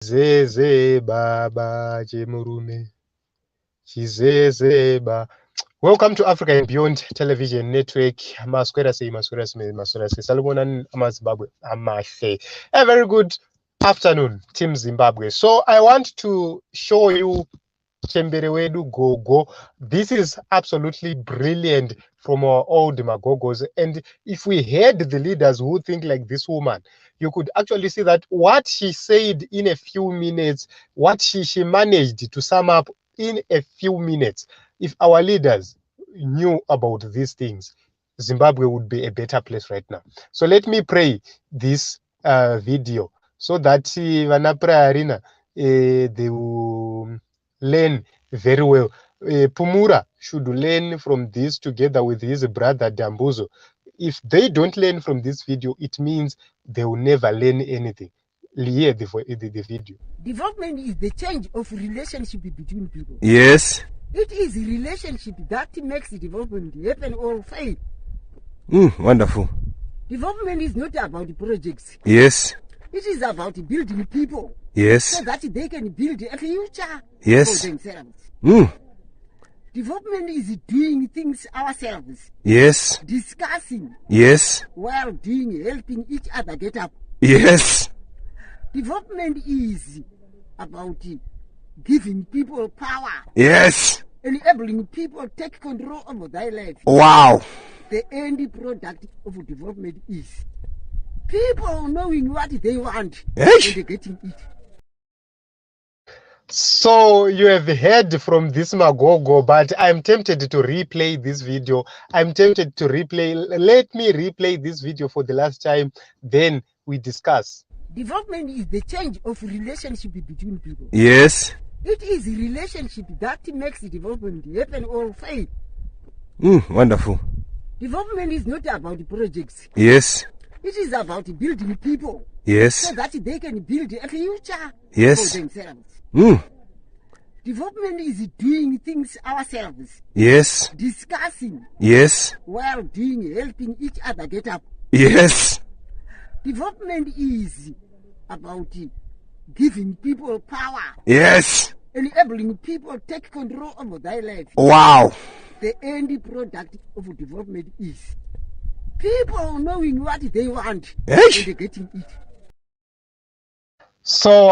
Zeze baba chemurume. Chizeze. Welcome to Africa and Beyond Television Network. Maswera Salomon Zimbabwe Amahle. A very good afternoon, Team Zimbabwe. So I want to show you Chemberewedu Gogo. This is absolutely brilliant from our old Magogos. And if we had the leaders who think like this woman, you could actually see that what she said in a few minutes, what she managed to sum up in a few minutes. If our leaders knew about these things, Zimbabwe would be a better place right now. So let me play this video so that Vanapra they will learn very well. Pumura should learn from this together with his brother Dambuzo. If they don't learn from this video, it means they will never learn anything. Hear the video. Development is the change of relationship between people. Yes. It is a relationship that makes development happen or fail. Wonderful. Development is not about projects. Yes. It is about building people. Yes. So that they can build a future Yes. for themselves. Development is doing things ourselves. Yes. Discussing. Yes. While doing, helping each other get up. Yes. Development is about giving people power. Yes. Enabling people to take control of their life. Wow. The end product of development is people knowing what they want and getting it. So you have heard from this Magogo, but I'm tempted to replay this video. I'm tempted to replay. Let me replay this video for the last time, then we discuss. Development is the change of relationship between people. Yes. It is a relationship that makes development happen or fail. Wonderful. Development is not about projects. Yes. It is about building people. Yes. So that they can build a future Yes. for themselves. Development is doing things ourselves. Yes. Discussing. Yes. While doing, helping each other get up. Yes. Development is about giving people power. Yes. Enabling people to take control of their life. Wow. The end product of development is people knowing what they want and getting it. So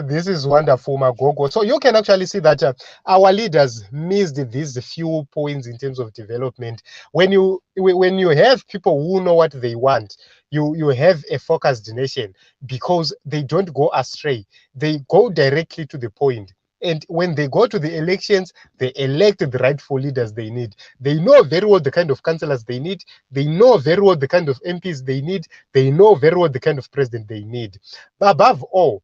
this is wonderful, Magogo. So you can actually see that our leaders missed these few points in terms of development. When you have people who know what they want, you have a focused nation because they don't go astray. They go directly to the point. And when they go to the elections, they elect the rightful leaders they need. They know very well the kind of councillors they need. They know very well the kind of MPs they need. They know very well the kind of president they need. But above all,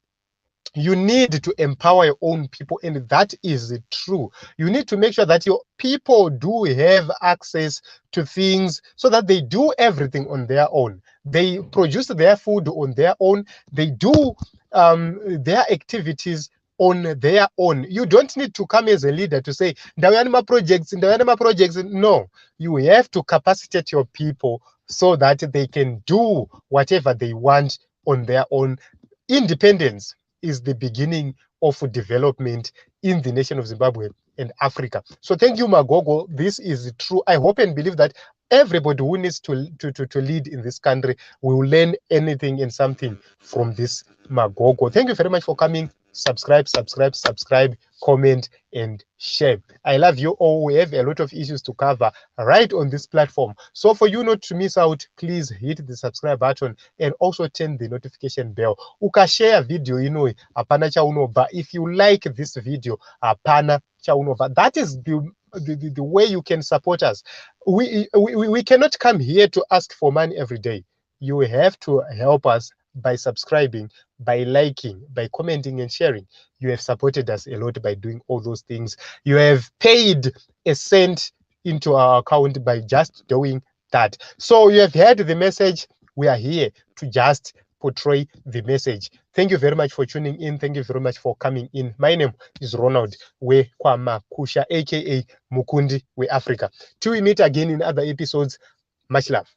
you need to empower your own people, and that is true. You need to make sure that your people do have access to things so that they do everything on their own. They produce their food on their own. They do their activities on their own. You don't need to come as a leader to say projects. No, you have to capacitate your people so that they can do whatever they want on their own. Independence is the beginning of development in the nation of Zimbabwe and Africa. So thank you, Magogo. This is true. I hope and believe that everybody who needs to lead in this country will learn anything and something from this Magogo. Thank you very much for coming. Subscribe, comment, and share. I love you all. We have a lot of issues to cover right on this platform. So for you not to miss out, please hit the subscribe button and also turn the notification bell. Share video, apana chaunoba. If you like this video, apana chaunoba. That is the way you can support us. We cannot come here to ask for money every day. You have to help us by subscribing, by liking, by commenting and sharing. You have supported us a lot by doing all those things. You have paid a cent into our account by just doing that. So you have heard the message. We are here to just portray the message. Thank you very much for tuning in. Thank you very much for coming in. My name is Ronald We Kwama Kusha, aka Mukundi We Africa. Till we meet again in other episodes, much love.